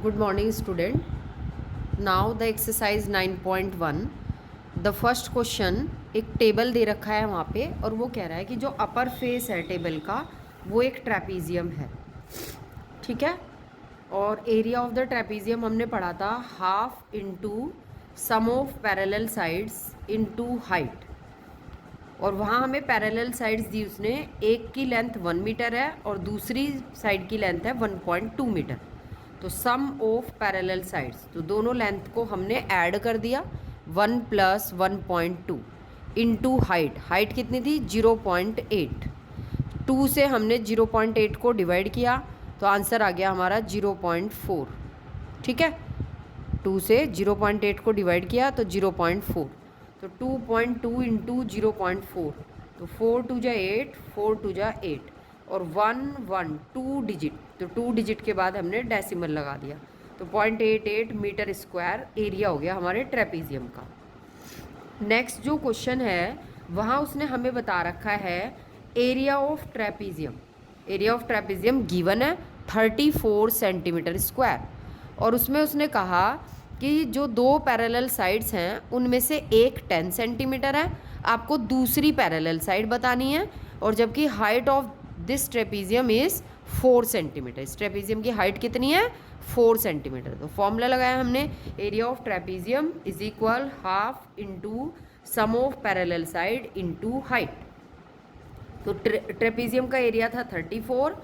Good morning, student. Now the exercise 9.1. The first question, एक table दे रखा है वहाँ पे और वो कह रहा है कि जो अपर फेस है टेबल का वो एक ट्रेपीजियम है, ठीक है। और एरिया ऑफ द ट्रेपीजियम हमने पढ़ा था half into sum of parallel sides into height. और वहाँ हमें पैरेलल साइड्स दी उसने, एक की लेंथ 1 मीटर है और दूसरी साइड की लेंथ है 1.2 मीटर। तो सम ऑफ पैरेलल साइड्स, तो दोनों लेंथ को हमने ऐड कर दिया 1 + 1.2 इंटू हाइट। हाइट कितनी थी 0.8। 2 से हमने 0.8 को डिवाइड किया तो आंसर आ गया हमारा 0.4, ठीक है। 2 से 0.8 को डिवाइड किया तो 0.4, तो 2.2 इंटू 0.4, तो 4 2 जा 8, 4 2 जा 8 और 1 1 2 डिजिट, तो 2 डिजिट के बाद हमने डेसिमल लगा दिया, तो 0.88 मीटर स्क्वायर एरिया हो गया हमारे ट्रेपीजियम का। नेक्स्ट जो क्वेश्चन है वहाँ उसने हमें बता रखा है area of trapezium. Area of trapezium given है 34 सेंटीमीटर स्क्वायर और उसमें उसने कहा कि जो दो पैरेलल साइड्स हैं उनमें से एक 10 सेंटीमीटर है, आपको दूसरी पैरेलल साइड बतानी है, और जबकि height of this trapezium is 4 centimetre. इस ट्रेपीजियम की हाइट कितनी है 4 सेंटीमीटर। तो फॉर्मूला लगाया हमने, area of trapezium is equal half into sum of parallel side into height. तो ट्रेपीजियम का एरिया था 34,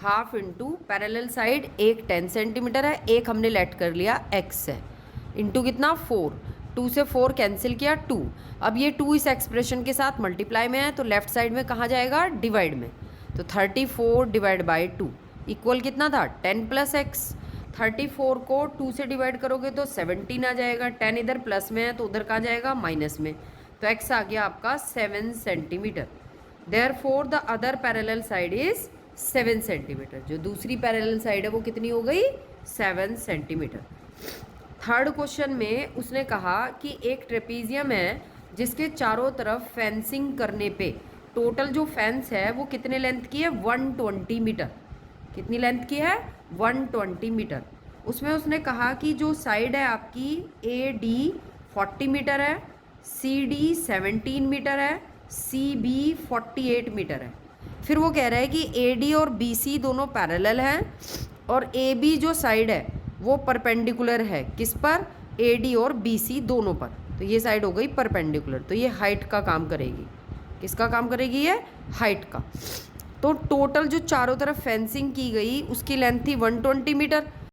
हाफ इंटू पैरेलल साइड एक 10 सेंटीमीटर है, एक हमने लेट कर लिया x है, इंटू कितना 4, 2 से 4 कैंसिल किया 2। अब ये 2 इस एक्सप्रेशन के साथ मल्टीप्लाई में है तो लेफ्ट साइड में कहाँ जाएगा डिवाइड में, तो 34 डिवाइड बाई 2 इक्वल कितना था 10 + x। 34 को 2 से डिवाइड करोगे तो 17 आ जाएगा, 10 इधर प्लस में है तो उधर कहाँ जाएगा माइनस में, तो x आ गया आपका 7 centimetre. Therefore the other parallel side is 7 centimetre. जो दूसरी पैरेलल साइड है वो कितनी हो गई 7 सेंटीमीटर। थर्ड क्वेश्चन में उसने कहा कि एक ट्रेपीजियम है जिसके चारों तरफ फेंसिंग करने पे टोटल जो फेंस है वो कितने लेंथ की है 120 मीटर। कितनी लेंथ की है 120 मीटर। उसमें उसने कहा कि जो साइड है आपकी AD 40 मीटर है, CD 17 मीटर है, CB 48 मीटर है। फिर वो कह रहा है कि AD और BC दोनों पैरेलल हैं और AB जो साइड है वो परपेंडिकुलर है किस पर, AD और BC दोनों पर। तो ये साइड हो गई परपेंडिकुलर, तो ये हाइट का काम करेगी। किसका काम करेगी ये हाइट का। तो टोटल जो चारों तरफ फेंसिंग की गई उसकी लेंथ थी 120 मीटर,